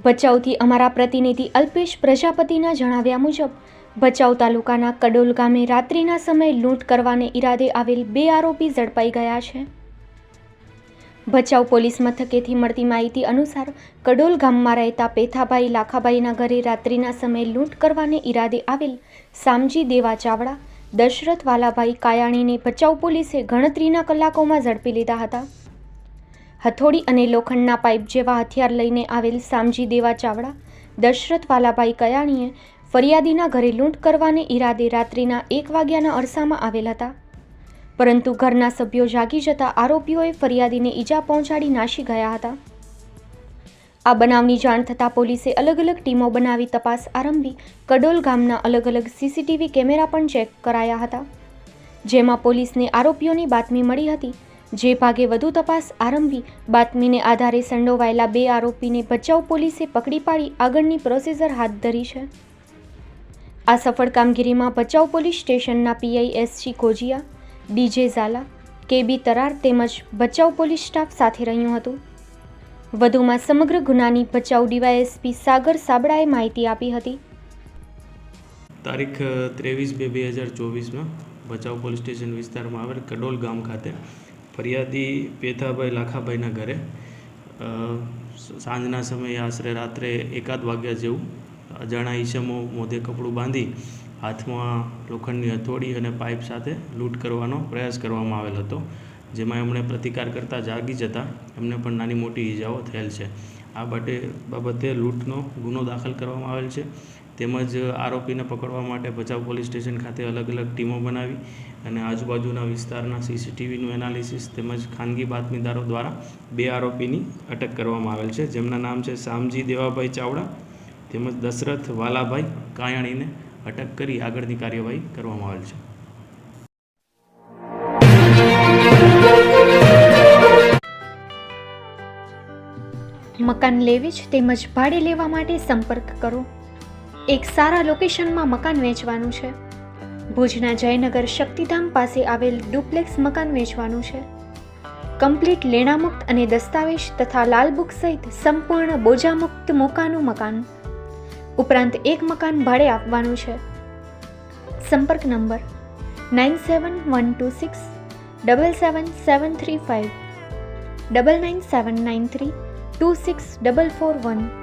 ભચાઉથી અમારા પ્રતિનિધિ અલ્પેશ પ્રજાપતિના જણાવ્યા મુજબ ભચાઉ તાલુકાના કડોલ ગામે રાત્રિના સમયે લૂંટ કરવાને ઈરાદે આવેલ 2 આરોપી ઝડપાઈ ગયા છે। ભચાઉ પોલીસ મથકેથી મળતી માહિતી અનુસાર કડોલ ગામમાં રહેતા પેથાભાઈ લાખાભાઈના ઘરે રાત્રિના સમયે લૂંટ કરવાને ઈરાદે આવેલ સામજી દેવા ચાવડા, દશરથ વાલાભાઈ કાયાણીને ભચાઉ પોલીસે ગણતરીના કલાકોમાં ઝડપી લીધા હતા। હથોડી અને લોખંડના પાઇપ જેવા હથિયાર લઈને આવેલ સામજી દેવા ચાવડા, દશરથ વાલાભાઈ કયાણીએ ફરિયાદીના ઘરે લૂંટ કરવાને ઈરાદે રાત્રિના 1 વાગ્યાના અરસામાં આવેલ હતા, પરંતુ ઘરના સભ્યો જાગી જતા આરોપીઓએ ફરિયાદીને ઈજા પહોંચાડી નાસી ગયા હતા। આ બનાવની જાણ થતાં પોલીસે અલગ અલગ ટીમો બનાવી તપાસ આરંભી કડોલ ગામના અલગ અલગ સીસીટીવી કેમેરા પણ ચેક કરાયા હતા, જેમાં પોલીસને આરોપીઓની બાતમી મળી હતી, જે ભાગે વધુ તપાસ આરંભી બાતમીને આધારે સંડોવાયેલા 2 આરોપીને ભચાઉ પોલીસે પકડી પાડી આગળની પ્રોસીજર હાથ ધરી છે। આ સફળ કામગીરીમાં ભચાઉ પોલીસ સ્ટેશનના PI SC કોજિયા, DJ Jhala, કેબી Tarar તેમજ ભચાઉ પોલીસ સ્ટાફ સાથે રહ્યું હતું। વધુમાં સમગ્ર ગુનાની ભચાઉ ડીવાયએસપી સાગર સાબડાએ માહિતી આપી હતી। તારીખ 23/2/2024 ભચાઉ પોલીસ સ્ટેશન વિસ્તારમાં આવેલ કડોલ ગામ ખાતે ફરિયાદી પેથાભાઈ લાખાભાઈના ઘરે સાંજના સમયે આશરે રાત્રે 1 વાગ્યા જેવું અજાણા ઈસમો મોઢે કપડું બાંધી હાથમાં લોખંડની હથોડી અને પાઇપ સાથે લૂંટ કરવાનો પ્રયાસ કરવામાં આવેલ હતો, જેમાં એમણે પ્રતિકાર કરતા જાગી જતા એમને પણ નાની મોટી ઈજાઓ થયેલ છે। આ બાબતે લૂંટનો ગુનો દાખલ કરવામાં આવેલ છે, તેમજ આરોપીને પકડવા માટે ભચાઉ પોલીસ સ્ટેશન ખાતે અલગ અલગ ટીમો બનાવી અને આજુબાજુના વિસ્તારના સીસીટીવીનું એનાલિસિસ તેમજ ખાનગી બાતમીદારો દ્વારા 2 આરોપીની અટક કરવામાં આવેલ છે, જેમના નામ છે સામજી દેવાભાઈ ચાવડા તેમજ દશરથ વાલાભાઈ કાયાણીને અટક કરી આગળની કાર્યવાહી કરવામાં આવેલ છે। મકાન લેવી જ તેમજ ભાડે લેવા માટે સંપર્ક કરો। એક સારા લોકેશનમાં મકાન વેચવાનું છે। ભુજના જયનગર શક્તિધામ પાસે આવેલ ડુપ્લેક્સ મકાન વેચવાનું છે। કમ્પ્લીટ લેણામુક્ત અને દસ્તાવેજ તથા લાલ બુક સહિત સંપૂર્ણ બોજામુક્ત મોકાનું મકાન, ઉપરાંત 1 મકાન ભાડે આપવાનું છે। સંપર્ક નંબર 9712677735 99793 26441।